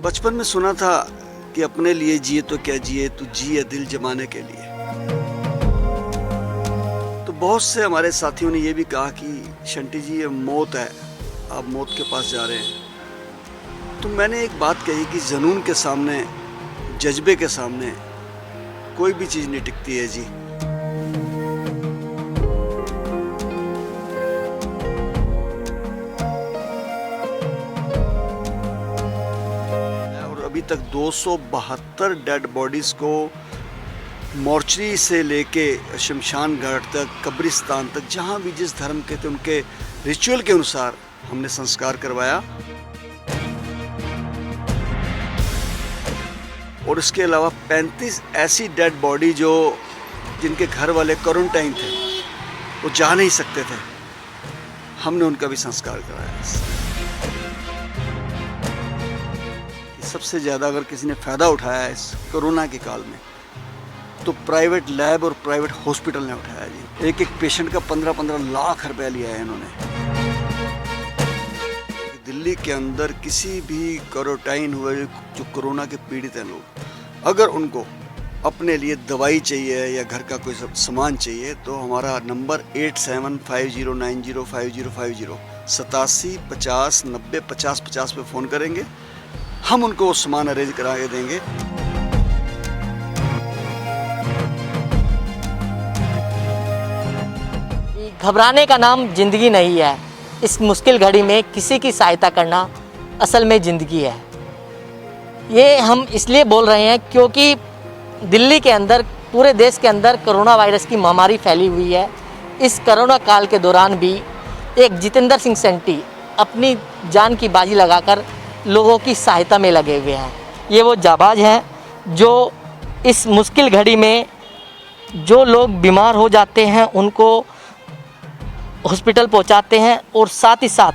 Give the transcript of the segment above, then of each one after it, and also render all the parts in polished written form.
बचपन में सुना था कि अपने लिए जिए तो क्या जिए, तू जिए दिल जमाने के लिए। तो बहुत से हमारे साथियों ने ये भी कहा कि शंटी जी ये मौत है, आप मौत के पास जा रहे हैं। तो मैंने एक बात कही कि जुनून के सामने, जज्बे के सामने कोई भी चीज़ नहीं टिकती है जी। और अभी तक 272 डेड बॉडीज़ को मोर्चरी से लेके शमशान घाट तक, कब्रिस्तान तक, जहाँ भी जिस धर्म के थे उनके रिचुअल के अनुसार हमने संस्कार करवाया। और इसके अलावा 35 ऐसी डेड बॉडी जिनके घर वाले क्वारंटाइन थे, वो जा नहीं सकते थे, हमने उनका भी संस्कार कराया। सबसे ज़्यादा अगर किसी ने फ़ायदा उठाया इस कोरोना के काल में तो प्राइवेट लैब और प्राइवेट हॉस्पिटल ने उठाया जी। एक एक पेशेंट का 15-15 लाख रुपया लिया है इन्होंने। दिल्ली के अंदर किसी भी क्वारंटाइन हुए जो कोरोना के पीड़ित हैं लोग, अगर उनको अपने लिए दवाई चाहिए या घर का कोई सामान चाहिए तो हमारा नंबर 8750905050 87 50 90 50 50 पे फ़ोन करेंगे, हम उनको वो सामान अरेंज करा के देंगे। घबराने का नाम ज़िंदगी नहीं है। इस मुश्किल घड़ी में किसी की सहायता करना असल में ज़िंदगी है। ये हम इसलिए बोल रहे हैं क्योंकि दिल्ली के अंदर, पूरे देश के अंदर कोरोना वायरस की महामारी फैली हुई है। इस कोरोना काल के दौरान भी एक जितेंद्र सिंह सेंटी अपनी जान की बाजी लगाकर लोगों की सहायता में लगे हुए हैं। ये वो जाबाज हैं जो इस मुश्किल घड़ी में जो लोग बीमार हो जाते हैं उनको हॉस्पिटल पहुंचाते हैं और साथ ही साथ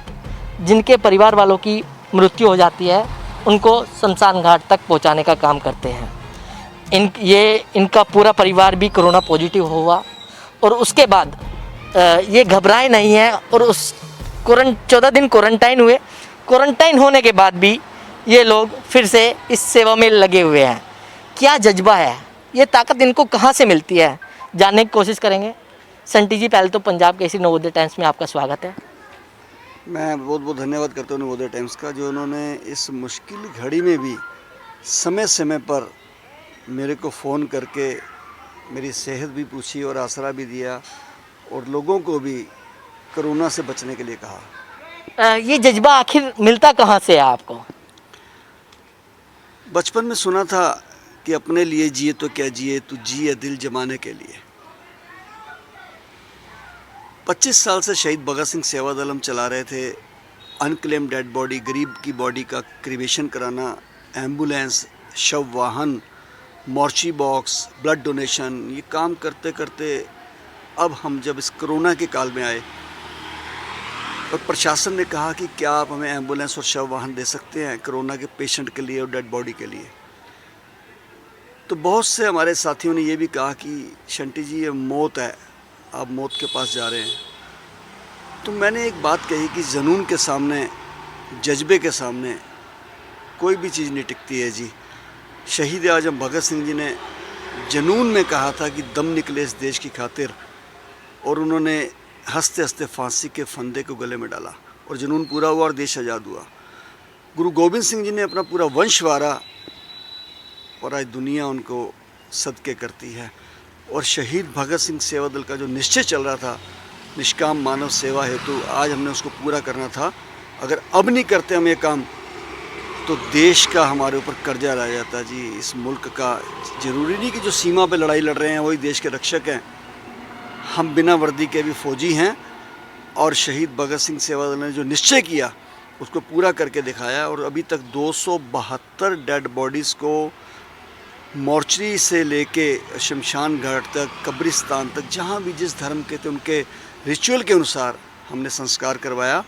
जिनके परिवार वालों की मृत्यु हो जाती है उनको शमशान घाट तक पहुंचाने का काम करते हैं। इनका पूरा परिवार भी कोरोना पॉजिटिव हुआ और उसके बाद ये घबराए नहीं हैं और उस 14 दिन क्वारंटाइन हुए। क्वारंटाइन होने के बाद भी ये लोग फिर से इस सेवा में लगे हुए हैं। क्या जज्बा है, ये ताकत इनको कहाँ से मिलती है, जानने की कोशिश करेंगे। संटी जी, पहले तो पंजाब केसरी नवोदय टाइम्स में आपका स्वागत है। मैं बहुत बहुत धन्यवाद करता हूँ नवोदय टाइम्स का, जो उन्होंने इस मुश्किल घड़ी में भी समय समय पर मेरे को फ़ोन करके मेरी सेहत भी पूछी और आसरा भी दिया और लोगों को भी कोरोना से बचने के लिए कहा। ये जज्बा आखिर मिलता कहाँ से है आपको? बचपन में सुना था कि अपने लिए जिए तो क्या जिए, तू जिए दिल जमाने के लिए। 25 साल से शहीद भगत सिंह सेवा दल हम चला रहे थे। अनक्लेम डेड बॉडी, गरीब की बॉडी का क्रिमेशन कराना, एम्बुलेंस, शव वाहन, मोर्ची बॉक्स, ब्लड डोनेशन, ये काम करते करते अब हम जब इस कोरोना के काल में आए और प्रशासन ने कहा कि क्या आप हमें एम्बुलेंस और शव वाहन दे सकते हैं कोरोना के पेशेंट के लिए और डेड बॉडी के लिए, तो बहुत से हमारे साथियों ने ये भी कहा कि शंटी जी ये मौत है, आप मौत के पास जा रहे हैं। तो मैंने एक बात कही कि जुनून के सामने, जज्बे के सामने कोई भी चीज़ नहीं टिकती है जी। शहीद आजम भगत सिंह जी ने जुनून में कहा था कि दम निकले इस देश की खातिर, और उन्होंने हंसते हंसते फांसी के फंदे को गले में डाला और जुनून पूरा हुआ और देश आज़ाद हुआ। गुरु गोविंद सिंह जी ने अपना पूरा वंश वारा और आज दुनिया उनको सदके करती है। और शहीद भगत सिंह सेवा दल का जो निश्चय चल रहा था निष्काम मानव सेवा हेतु, आज हमने उसको पूरा करना था। अगर अब नहीं करते हम ये काम तो देश का हमारे ऊपर कर्जा रह जाता जी, इस मुल्क का। ज़रूरी नहीं कि जो सीमा पे लड़ाई लड़ रहे हैं वही देश के रक्षक हैं, हम बिना वर्दी के भी फौजी हैं। और शहीद भगत सिंह सेवा दल ने जो निश्चय किया उसको पूरा करके दिखाया। और अभी तक 272 डेड बॉडीज़ को मोर्चरी से लेके शमशान घाट तक, कब्रिस्तान तक, जहाँ भी जिस धर्म के थे उनके रिचुअल के अनुसार हमने संस्कार करवाया।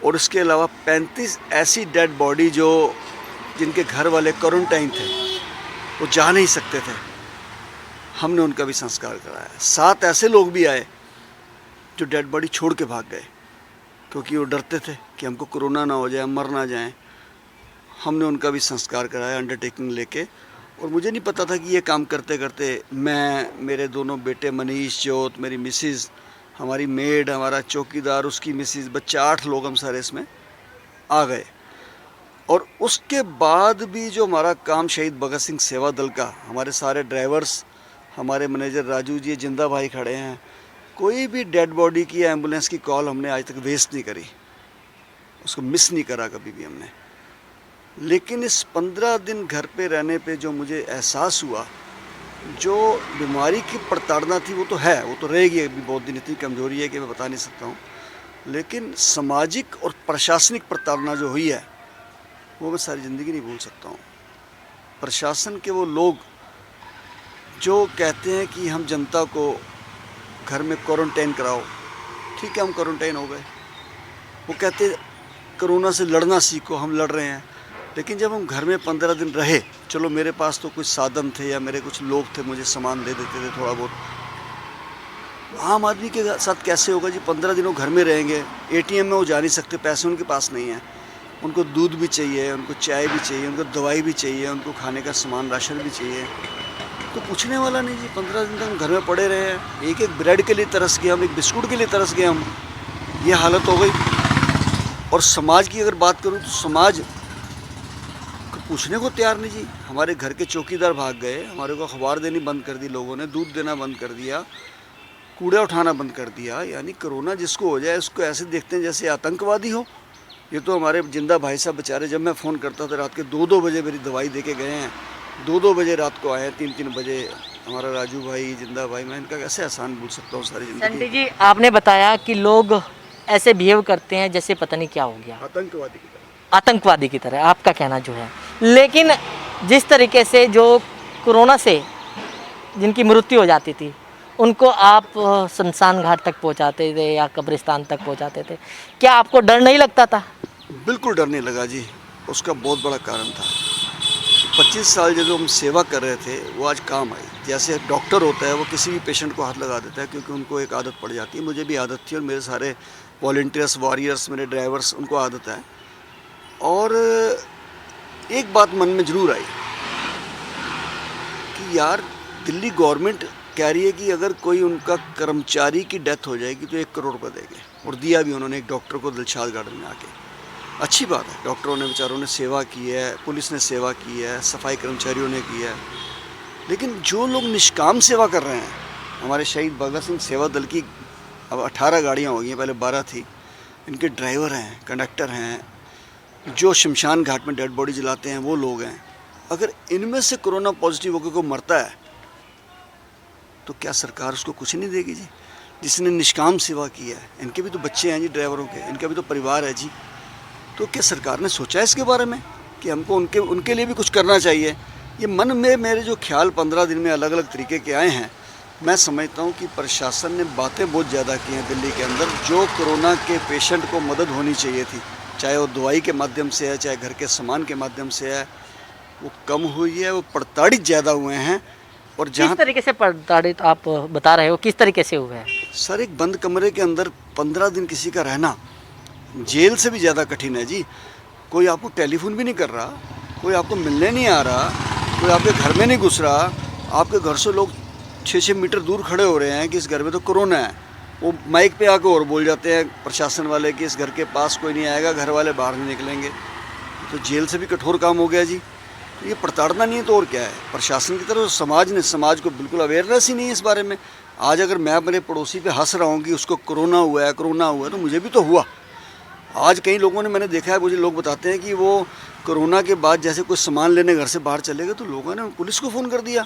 और इसके अलावा 35 ऐसी डेड बॉडी जिनके घर वाले क्वारंटाइन थे, वो जा नहीं सकते थे, हमने उनका भी संस्कार कराया। 7 ऐसे लोग भी आए जो डेड बॉडी छोड़ के भाग गए क्योंकि वो डरते थे कि हमको कोरोना ना हो जाए, हम मर ना जाएं। हमने उनका भी संस्कार कराया अंडरटेकिंग लेके। और मुझे नहीं पता था कि ये काम करते करते मैं, मेरे दोनों बेटे मनीष, ज्योत, मेरी मिसिज़, हमारी मेड, हमारा चौकीदार, उसकी मिसिज़, बच्चा, 8 लोग हम सारे इसमें आ गए। और उसके बाद भी जो हमारा काम शहीद भगत सिंह सेवा दल का, हमारे सारे ड्राइवर्स, हमारे मैनेजर राजू जी, जिंदा भाई खड़े हैं, कोई भी डेड बॉडी की या एम्बुलेंस की कॉल हमने आज तक वेस्ट नहीं करी, उसको मिस नहीं करा कभी भी हमने। लेकिन इस 15 दिन घर पे रहने पे जो मुझे एहसास हुआ, जो बीमारी की प्रताड़ना थी वो तो है, वो तो रहेगी अभी बहुत दिन, इतनी कमज़ोरी है कि मैं बता नहीं सकता हूँ। लेकिन सामाजिक और प्रशासनिक प्रताड़ना जो हुई है वो मैं सारी ज़िंदगी नहीं भूल सकता हूँ। प्रशासन के वो लोग जो कहते हैं कि हम जनता को घर में क्वारंटाइन कराओ, ठीक है हम क्वारंटाइन हो गए। वो कहते कोरोना से लड़ना सीखो, हम लड़ रहे हैं। लेकिन जब हम घर में 15 दिन रहे, चलो मेरे पास तो कुछ साधन थे या मेरे कुछ लोग थे, मुझे सामान दे देते थे थोड़ा बहुत। आम आदमी के साथ कैसे होगा जी? 15 दिन वो घर में रहेंगे, एटीएम में वो जा नहीं सकते, पैसे उनके पास नहीं है, उनको दूध भी चाहिए, उनको चाय भी चाहिए, उनको दवाई भी चाहिए, उनको खाने का सामान राशन भी चाहिए। तो पूछने वाला नहीं जी। 15 दिन तक हम घर में पड़े रहे हैं, एक एक ब्रेड के लिए तरस गए हम, एक बिस्कुट के लिए तरस गए हम, ये हालत हो गई। और समाज की अगर बात करूँ तो समाज पूछने को तैयार नहीं जी। हमारे घर के चौकीदार भाग गए, हमारे को अखबार देनी बंद कर दी लोगों ने, दूध देना बंद कर दिया, कूड़ा उठाना बंद कर दिया। यानी कोरोना जिसको हो जाए उसको ऐसे देखते हैं जैसे आतंकवादी हो। ये तो हमारे जिंदा भाई साहब बेचारे, जब मैं फ़ोन करता था रात के 2-2 बजे मेरी दवाई दे के गए हैं, 2-2 बजे रात को आए हैं, 3-3 बजे। हमारा राजू भाई, जिंदा भाई, मैं इनका कैसे एहसान भूल सकता हूँ सारी संटी ज़िंदगी। जी, आपने बताया कि लोग ऐसे बिहेव करते हैं जैसे पता नहीं क्या हो गया, आतंकवादी की तरह। आतंकवादी की तरह, आपका कहना जो है। लेकिन जिस तरीके से जो कोरोना से जिनकी मृत्यु हो जाती थी, उनको आप शमशान घाट तक पहुंचाते थे या कब्रिस्तान तक पहुंचाते थे, क्या आपको डर नहीं लगता था? बिल्कुल डर नहीं लगा जी। उसका बहुत बड़ा कारण था, 25 साल जो हम सेवा कर रहे थे वो आज काम आई। जैसे डॉक्टर होता है वो किसी भी पेशेंट को हाथ लगा देता है क्योंकि उनको एक आदत पड़ जाती है, मुझे भी आदत थी और मेरे सारे वॉलंटियर्स, वॉरियर्स, मेरे ड्राइवर्स, उनको आदत है। और एक बात मन में ज़रूर आई कि यार दिल्ली गवर्नमेंट कह रही है कि अगर कोई उनका कर्मचारी की डेथ हो जाएगी तो 1 करोड़ रुपये देंगे, और दिया भी उन्होंने एक डॉक्टर को दिलशाद गार्डन में आके। अच्छी बात है, डॉक्टरों ने बेचारों ने सेवा की है, पुलिस ने सेवा की है, सफाई कर्मचारियों ने की है। लेकिन जो लोग निष्काम सेवा कर रहे हैं, हमारे शहीद भगत सिंह सेवा दल की अब 18 गाड़ियाँ हो गई हैं, पहले 12 थी। इनके ड्राइवर हैं, कंडक्टर हैं, जो शमशान घाट में डेड बॉडी जलाते हैं वो लोग हैं। अगर इनमें से कोरोना पॉजिटिव होकर कोई मरता है तो क्या सरकार उसको कुछ नहीं देगी जी? जिसने निष्काम सेवा की है, इनके भी तो बच्चे हैं जी, ड्राइवरों के, इनका भी तो परिवार है जी। तो क्या सरकार ने सोचा है इसके बारे में कि हमको उनके लिए भी कुछ करना चाहिए? ये मन में मेरे जो ख्याल 15 दिन में अलग अलग तरीके के आए हैं। मैं समझता हूँ कि प्रशासन ने बातें बहुत ज़्यादा की हैं दिल्ली के अंदर। जो कोरोना के पेशेंट को मदद होनी चाहिए थी, चाहे वो दवाई के माध्यम से है, चाहे घर के सामान के माध्यम से है, वो कम हुई है, वो प्रताड़ित ज़्यादा हुए हैं। और किस जहाँ तरीके से प्रताड़ित आप बता रहे हो, किस तरीके से हुआ है? सर, एक बंद कमरे के अंदर 15 दिन किसी का रहना जेल से भी ज़्यादा कठिन है जी। कोई आपको टेलीफोन भी नहीं कर रहा, कोई आपको मिलने नहीं आ रहा, कोई आपके घर में नहीं घुस रहा। आपके घर से लोग 6-6 मीटर दूर खड़े हो रहे हैं कि इस घर में तो कोरोना है। वो माइक पे आके और बोल जाते हैं प्रशासन वाले कि इस घर के पास कोई नहीं आएगा, घर वाले बाहर नहीं निकलेंगे। तो जेल से भी कठोर काम हो गया जी। तो ये प्रताड़ना नहीं है तो और क्या है? प्रशासन की तरफ समाज को बिल्कुल अवेयरनेस ही नहीं है इस बारे में। आज अगर मैं अपने पड़ोसी पे हंस रहा हूँ कि उसको कोरोना हुआ है, तो मुझे भी तो हुआ। आज कई लोगों ने, मैंने देखा है, मुझे लोग बताते हैं कि वो कोरोना के बाद जैसे कुछ सामान लेने घर से बाहर चले गए तो लोगों ने पुलिस को फ़ोन कर दिया।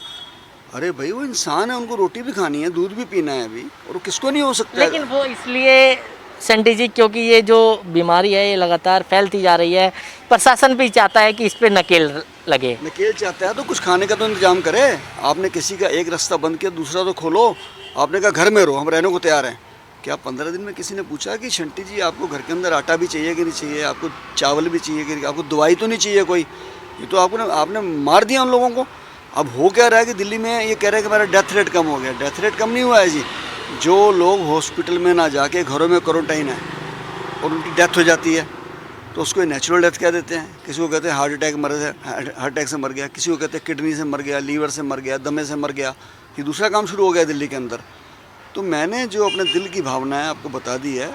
अरे भाई, वो इंसान है, उनको रोटी भी खानी है, दूध भी पीना है अभी, और वो किसको नहीं हो सकता है? लेकिन वो इसलिए संटी जी, क्योंकि ये जो बीमारी है ये लगातार फैलती जा रही है, प्रशासन भी चाहता है कि इस पर नकेल लगे। नकेल चाहता है तो कुछ खाने का तो इंतजाम करे। आपने किसी का एक रास्ता बंद किया, दूसरा तो खोलो। आपने कहा घर में रहो, हम रहने को तैयार हैं। क्या 15 दिन में किसी ने पूछा कि शंटी जी आपको घर के अंदर आटा भी चाहिए कि नहीं चाहिए, आपको चावल भी चाहिए कि नहीं, आपको दवाई तो नहीं चाहिए कोई? ये तो आपने मार दिया उन लोगों को। अब हो क्या रहा है कि दिल्ली में ये कह रहे हैं कि मेरा डेथ रेट कम हो गया। डेथ रेट कम नहीं हुआ है जी। जो लोग हॉस्पिटल में ना जाके घरों में क्वारंटाइन है और उनकी डेथ हो जाती है, तो उसको नेचुरल डेथ कह देते हैं। किसी को कहते हैं हार्ट अटैक से मर गया, किसी को कहते हैं किडनी से मर गया, लीवर से मर गया, दमे से मर गया। ये दूसरा काम शुरू हो गया दिल्ली के अंदर। तो मैंने जो अपने दिल की भावनाएं आपको बता दी है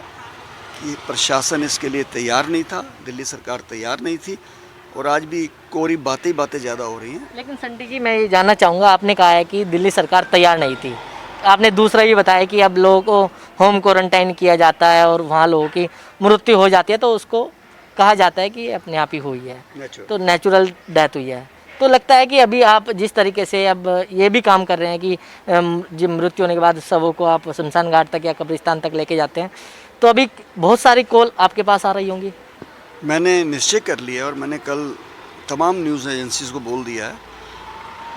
कि प्रशासन इसके लिए तैयार नहीं था, दिल्ली सरकार तैयार नहीं थी, और आज भी कोरी बातें ज़्यादा हो रही हैं। लेकिन संटी जी, मैं ये जानना चाहूँगा, आपने कहा है कि दिल्ली सरकार तैयार नहीं थी, आपने दूसरा ये बताया कि अब लोगों को होम क्वारंटाइन किया जाता है और वहाँ लोगों की मृत्यु हो जाती है तो उसको कहा जाता है कि अपने आप ही हुई है, तो नेचुरल डेथ हुई है। तो लगता है कि अभी आप जिस तरीके से अब ये भी काम कर रहे हैं कि जो मृत्यु होने के बाद शवों को आप शमशान घाट तक या कब्रिस्तान तक लेके जाते हैं, तो अभी बहुत सारी कॉल आपके पास आ रही होंगी। मैंने निश्चय कर लिया और मैंने कल तमाम न्यूज़ एजेंसीज़ को बोल दिया है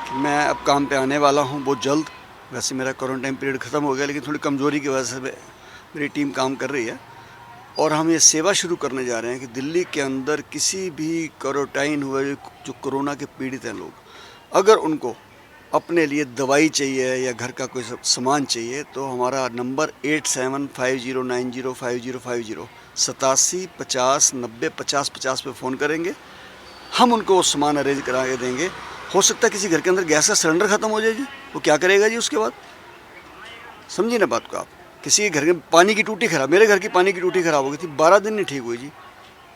कि मैं अब काम पे आने वाला हूँ बहुत जल्द। वैसे मेरा क्वारंटाइन पीरियड ख़त्म हो गया, लेकिन थोड़ी कमज़ोरी की वजह से मेरी टीम काम कर रही है, और हम ये सेवा शुरू करने जा रहे हैं कि दिल्ली के अंदर किसी भी क्वारंटाइन हुए जो कोरोना के पीड़ित हैं लोग, अगर उनको अपने लिए दवाई चाहिए या घर का कोई सामान चाहिए, तो हमारा नंबर 8750905050 87 50 90 50 50 पे फ़ोन करेंगे। हम उनको वो सामान अरेंज करा के देंगे। हो सकता है किसी घर के अंदर गैस का सिलेंडर ख़त्म हो जाए जी, वो क्या करेगा जी उसके बाद? समझिए ना बात को आप। किसी के घर के पानी की टूटी ख़राब, मेरे घर की पानी की टूटी ख़राब हो गई थी, 12 दिन नहीं ठीक हुई जी,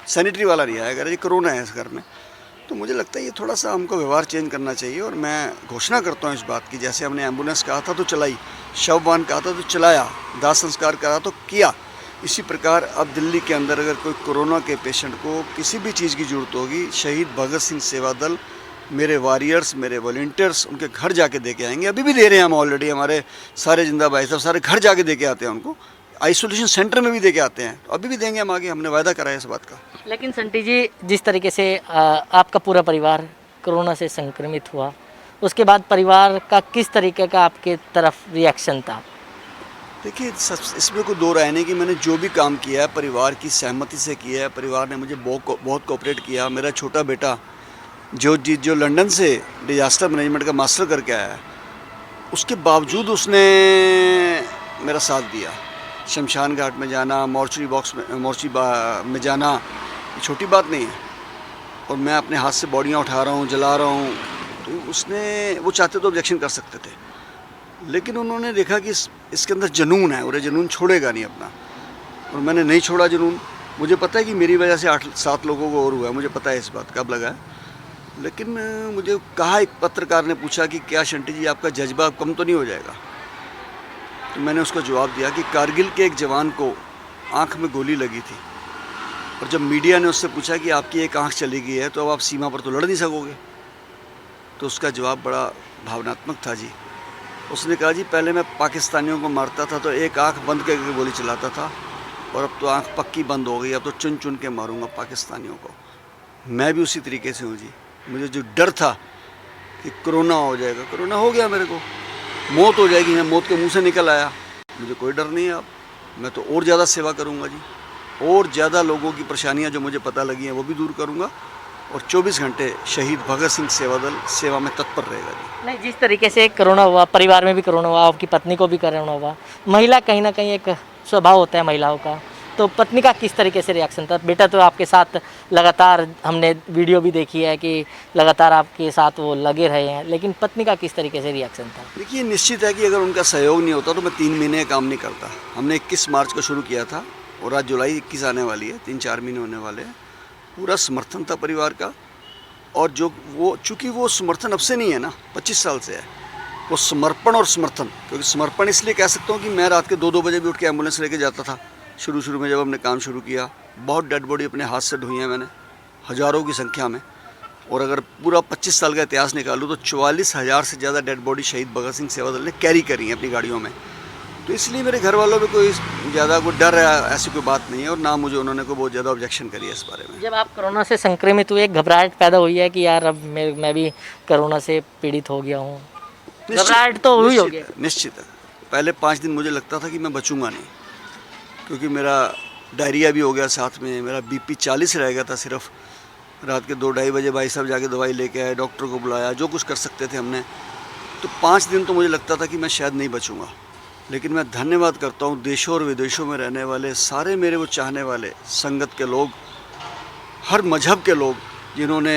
सैनिटरी वाला नहीं आया, जी कोरोना है इस घर में। तो मुझे लगता है ये थोड़ा सा हमको व्यवहार चेंज करना चाहिए, और मैं घोषणा करता हूँ इस बात की, जैसे हमने एम्बुलेंस कहा था तो चलाई, शववाहन कहा था तो चलाया, दाह संस्कार करा तो किया, इसी प्रकार अब दिल्ली के अंदर अगर कोई कोरोना के पेशेंट को किसी भी चीज़ की ज़रूरत होगी, शहीद भगत सिंह सेवा दल, मेरे वॉरियर्स, मेरे वॉलंटियर्स उनके घर जाके दे के आएंगे। अभी भी दे रहे हैं हम ऑलरेडी, हमारे सारे जिंदा भाई साहब सारे घर जाके दे के आते हैं उनको, आइसोलेशन सेंटर में भी दे के आते हैं, तो अभी भी देंगे हम आगे, हमने वायदा करा है इस बात का। लेकिन संटी जी, जिस तरीके से आपका पूरा परिवार कोरोना से संक्रमित हुआ, उसके बाद परिवार का किस तरीके का आपके तरफ रिएक्शन था? देखिए, इसमें कोई दो राय नहीं कि मैंने जो भी काम किया है परिवार की सहमति से किया है, परिवार ने मुझे बहुत कोऑपरेट किया। मेरा छोटा बेटा जो लंदन से डिजास्टर मैनेजमेंट का मास्टर करके आया है, उसके बावजूद उसने मेरा साथ दिया। शमशान घाट में जाना, मोर्चरी में जाना छोटी बात नहीं है, और मैं अपने हाथ से बॉडियाँ उठा रहा हूँ, जला रहा हूँ, तो वो चाहते तो ऑब्जेक्शन कर सकते थे, लेकिन उन्होंने देखा कि इसके अंदर जुनून है और ये जुनून छोड़ेगा नहीं अपना, और मैंने नहीं छोड़ा जुनून। मुझे पता है कि मेरी वजह से 8-7 लोगों को और हुआ है, मुझे पता है इस बात कब लगा है, लेकिन मुझे कहा, एक पत्रकार ने पूछा कि क्या शंटी जी आपका जज्बा कम तो नहीं हो जाएगा? तो मैंने उसको जवाब दिया कि कारगिल के एक जवान को आँख में गोली लगी थी, और जब मीडिया ने उससे पूछा कि आपकी एक आँख चली गई है तो अब आप सीमा पर तो लड़ नहीं सकोगे, तो उसका जवाब बड़ा भावनात्मक था जी। उसने कहा, जी पहले मैं पाकिस्तानियों को मारता था तो एक आंख बंद करके गोली चलाता था, और अब तो आंख पक्की बंद हो गई, अब तो चुन चुन के मारूंगा पाकिस्तानियों को। मैं भी उसी तरीके से हूँ जी। मुझे जो डर था कि कोरोना हो जाएगा, कोरोना हो गया, मेरे को मौत हो जाएगी, मैं मौत के मुंह से निकल आया, मुझे कोई डर नहीं है अब। मैं तो और ज़्यादा सेवा करूँगा जी, और ज़्यादा लोगों की परेशानियाँ जो मुझे पता लगी हैं वो भी दूर करूँगा, और 24 घंटे शहीद भगत सिंह सेवा दल सेवा में तत्पर रहेगा जी। नहीं, जिस तरीके से कोरोना हुआ, परिवार में भी कोरोना हुआ, आपकी पत्नी को भी कोरोना हुआ, महिला कहीं ना कहीं एक स्वभाव होता है महिलाओं का, तो पत्नी का किस तरीके से रिएक्शन था? बेटा तो आपके साथ लगातार, हमने वीडियो भी देखी है कि लगातार आपके साथ वो लगे रहे हैं, लेकिन पत्नी का किस तरीके से रिएक्शन था? देखिए, निश्चित है कि अगर उनका सहयोग नहीं होता तो मैं 3 महीने काम नहीं करता। हमने 21 मार्च को शुरू किया था और आज जुलाई 21 आने वाली है, 3-4 महीने होने वाले हैं। पूरा समर्थन था परिवार का, और चूँकि वो समर्थन अब से नहीं है ना, 25 साल से है, वो समर्पण और समर्थन। क्योंकि समर्पण इसलिए कह सकता हूँ कि मैं रात के 2-2 बजे भी उठ के एम्बुलेंस लेके जाता था। शुरू में जब हमने काम शुरू किया, बहुत डेड बॉडी अपने हाथ से ढोई है मैंने, हज़ारों की संख्या में, और अगर पूरा 25 साल का इतिहास निकालूँ तो 44,000 से ज़्यादा डेड बॉडी शहीद भगत सिंह सेवा दल ने कैरी करी है अपनी गाड़ियों में। तो इसलिए मेरे घर वालों में कोई ज़्यादा कोई डर है ऐसी कोई बात नहीं है, और ना मुझे उन्होंने कोई बहुत ज़्यादा ऑब्जेक्शन करी है इस बारे में। जब आप कोरोना से संक्रमित हुए, एक घबराहट पैदा हुई है कि यार अब मैं भी कोरोना से पीड़ित हो गया हूँ? घबराहट तो हुई होगी। निश्चित है। पहले 5 दिन मुझे लगता था कि मैं बचूंगा नहीं, क्योंकि मेरा डायरिया भी हो गया, साथ में मेरा BP 40 रह गया था सिर्फ। रात के 2-2:30 बजे भाई साहब जाके दवाई लेके आए, डॉक्टर को बुलाया, जो कुछ कर सकते थे हमने। तो 5 दिन तो मुझे लगता था कि मैं शायद नहीं बचूंगा, लेकिन मैं धन्यवाद करता हूँ देशों और विदेशों में रहने वाले सारे मेरे वो चाहने वाले संगत के लोग, हर मजहब के लोग जिन्होंने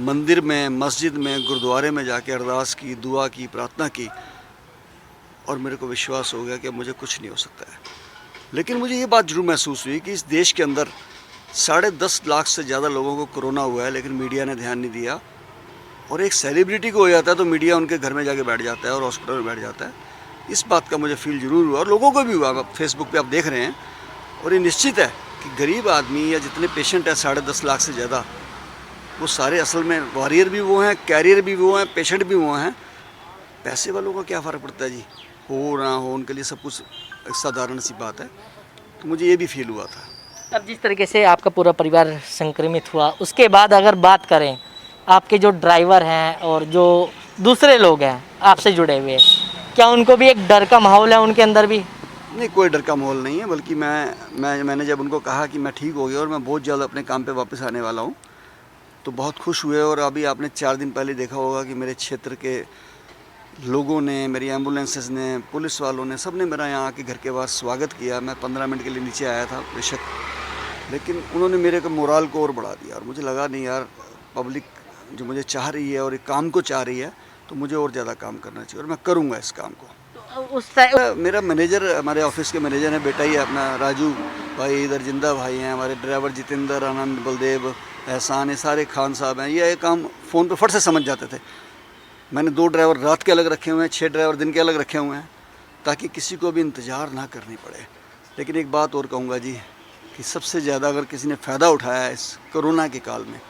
मंदिर में, मस्जिद में, गुरुद्वारे में जाके अरदास की, दुआ की, प्रार्थना की, और मेरे को विश्वास हो गया कि मुझे कुछ नहीं हो सकता है। लेकिन मुझे ये बात जरूर महसूस हुई कि इस देश के अंदर 10.5 लाख से ज़्यादा लोगों को कोरोना हुआ है, लेकिन मीडिया ने ध्यान नहीं दिया। और एक सेलिब्रिटी को हो जाता है तो मीडिया उनके घर में जाके बैठ जाता है और हॉस्पिटल में बैठ जाता है। इस बात का मुझे फील जरूर हुआ और लोगों को भी हुआ। फेसबुक पे आप देख रहे हैं, और ये निश्चित है कि गरीब आदमी या जितने पेशेंट हैं 10.5 लाख से ज़्यादा, वो सारे असल में वॉरियर भी वो हैं, कैरियर भी वो हैं, पेशेंट भी वो हैं। पैसे वालों का क्या फ़र्क पड़ता है जी, हो ना हो, उनके लिए सब कुछ एक साधारण सी बात है। तो मुझे ये भी फील हुआ था। अब जिस तरीके से आपका पूरा परिवार संक्रमित हुआ, उसके बाद अगर बात करें, आपके जो ड्राइवर हैं और जो दूसरे लोग हैं आपसे जुड़े हुए, क्या उनको भी एक डर का माहौल है उनके अंदर भी? नहीं, कोई डर का माहौल नहीं है, बल्कि मैंने जब उनको कहा कि मैं ठीक हो गया और मैं बहुत जल्द अपने काम पे वापस आने वाला हूँ, तो बहुत खुश हुए। और अभी आपने 4 दिन पहले देखा होगा कि मेरे क्षेत्र के लोगों ने, मेरी एम्बुलेंसेस ने, पुलिस वालों ने, सब ने मेरा यहाँ आके घर के बाहर स्वागत किया। मैं 15 मिनट के लिए नीचे आया था बेशक, लेकिन उन्होंने मेरे को मोराल को और बढ़ा दिया। और मुझे लगा नहीं यार, पब्लिक जो मुझे चाह रही है और एक काम को चाह रही है, तो मुझे और ज़्यादा काम करना चाहिए और मैं करूँगा इस काम को। तो उस टाइम मेरा मैनेजर, हमारे ऑफिस के मैनेजर है, बेटा ही है अपना राजू भाई, इधर जिंदा भाई हैं, हमारे ड्राइवर जितेंद्र, आनंद, बलदेव, एहसान, ये सारे खान साहब हैं। ये काम फ़ोन पे फट से समझ जाते थे। मैंने 2 ड्राइवर रात के अलग रखे हुए हैं, 6 ड्राइवर दिन के अलग रखे हुए हैं, ताकि किसी को भी इंतज़ार ना करनी पड़े। लेकिन एक बात और कहूँगा जी, कि सबसे ज़्यादा अगर किसी ने फ़ायदा उठाया है इस कोरोना के काल में,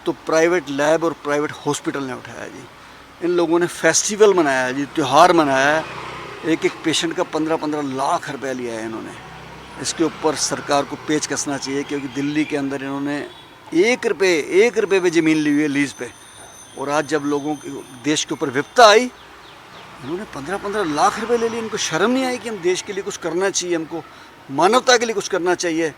तो प्राइवेट लैब और प्राइवेट हॉस्पिटल ने उठाया जी। इन लोगों ने फेस्टिवल मनाया है जी, त्यौहार मनाया है। एक एक पेशेंट का 15-15 लाख रुपए लिया है इन्होंने। इसके ऊपर सरकार को पेच कसना चाहिए, क्योंकि दिल्ली के अंदर इन्होंने 1 रुपये पे ज़मीन ली हुई है लीज़ पे। और आज जब लोगों के देश के ऊपर विपत्ता आई, इन्होंने 15-15 लाख रुपए ले लिए। इनको शर्म नहीं आई कि हम देश के लिए कुछ करना चाहिए, हमको मानवता के लिए कुछ करना चाहिए।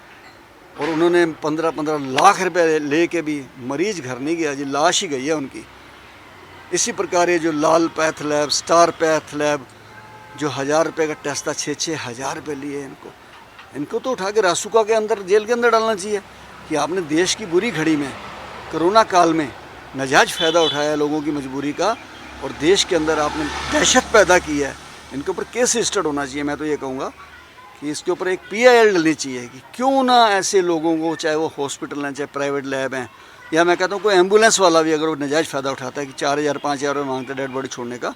और उन्होंने 15-15 लाख रुपए ले के भी मरीज घर नहीं गया जी, लाश ही गई है उनकी। इसी प्रकार ये जो Lal path lab, star path lab, जो 1000 रुपये का टेस्ट था, 6-6 हज़ार रुपये लिए इनको तो उठा के रासुका के अंदर, जेल के अंदर डालना चाहिए। कि आपने देश की बुरी घड़ी में, कोरोना काल में नाजायज फ़ायदा उठाया लोगों की मजबूरी का, और देश के अंदर आपने दहशत पैदा की है। इनके ऊपर केस रजिस्टर्ड होना चाहिए। मैं तो ये कहूँगा कि इसके ऊपर एक PIL डलनी चाहिए कि क्यों ना ऐसे लोगों को, चाहे वो हॉस्पिटल हैं, चाहे प्राइवेट लैब हैं, या मैं कहता हूँ कोई एम्बुलेंस वाला भी अगर वो नाजायज़ फ़ायदा उठाता है कि 4000-5000 रुपये मांगता है डेड बॉडी छोड़ने का,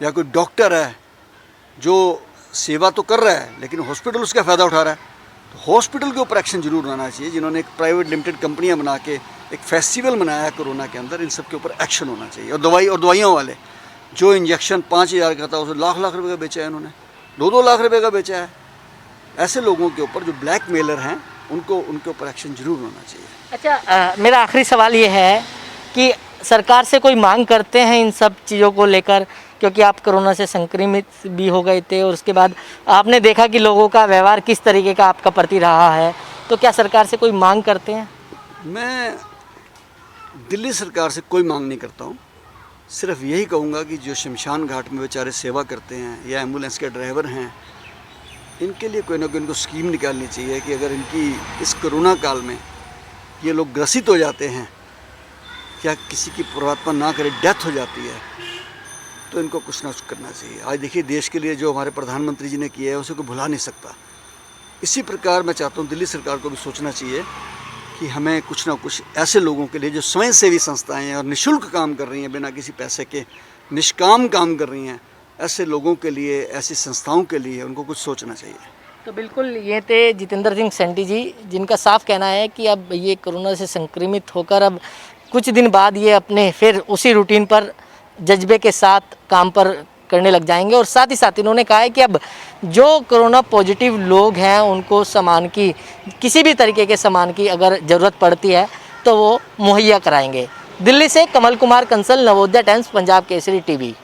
या कोई डॉक्टर है जो सेवा तो कर रहा है लेकिन हॉस्पिटल उसका फ़ायदा उठा रहा है, तो हॉस्पिटल के ऊपर एक्शन जरूर होना चाहिए। जिन्होंने एक प्राइवेट लिमिटेड कंपनियां बना के एक फेस्टिवल मनाया है कोरोना के अंदर, इन सब के ऊपर एक्शन होना चाहिए। और दवाइयों वाले जो इंजेक्शन 5000 का था, उसे लाख रुपए का बेचा है इन्होंने, 2-2 लाख रुपए का बेचा है। ऐसे लोगों के ऊपर जो ब्लैक मेलर हैं, उनके ऊपर एक्शन जरूर होना चाहिए। अच्छा, मेरा आखिरी सवाल ये है कि सरकार से कोई मांग करते हैं इन सब चीज़ों को लेकर, क्योंकि आप कोरोना से संक्रमित भी हो गए थे और उसके बाद आपने देखा कि लोगों का व्यवहार किस तरीके का आपका प्रति रहा है, तो क्या सरकार से कोई मांग करते हैं? मैं दिल्ली सरकार से कोई मांग नहीं करता हूँ। सिर्फ यही कहूँगा कि जो शमशान घाट में बेचारे सेवा करते हैं या एम्बुलेंस के ड्राइवर हैं, इनके लिए कोई ना कोई इनको स्कीम निकालनी चाहिए कि अगर इनकी इस कोरोना काल में ये लोग ग्रसित हो जाते हैं, क्या किसी की परमात्मा ना करे डेथ हो जाती है, तो इनको कुछ ना कुछ करना चाहिए। आज देखिए, देश के लिए जो हमारे प्रधानमंत्री जी ने किया है उसे कोई भुला नहीं सकता। इसी प्रकार मैं चाहता हूँ दिल्ली सरकार को भी सोचना चाहिए कि हमें कुछ ना कुछ ऐसे लोगों के लिए जो स्वयंसेवी संस्थाएं हैं और निःशुल्क काम कर रही हैं, बिना किसी पैसे के निष्काम काम कर रही हैं, ऐसे लोगों के लिए, ऐसी संस्थाओं के लिए उनको कुछ सोचना चाहिए। तो बिल्कुल, ये थे जितेंद्र सिंह सेंटी जी, जिनका साफ कहना है कि अब ये कोरोना से संक्रमित होकर अब कुछ दिन बाद ये अपने फिर उसी रूटीन पर जज्बे के साथ काम पर करने लग जाएंगे। और साथ ही साथ इन्होंने कहा है कि अब जो कोरोना पॉजिटिव लोग हैं उनको सामान की, किसी भी तरीके के सामान की अगर ज़रूरत पड़ती है तो वो मुहैया कराएंगे। दिल्ली से कमल कुमार कंसल, नवोदय टाइम्स, पंजाब केसरी टीवी।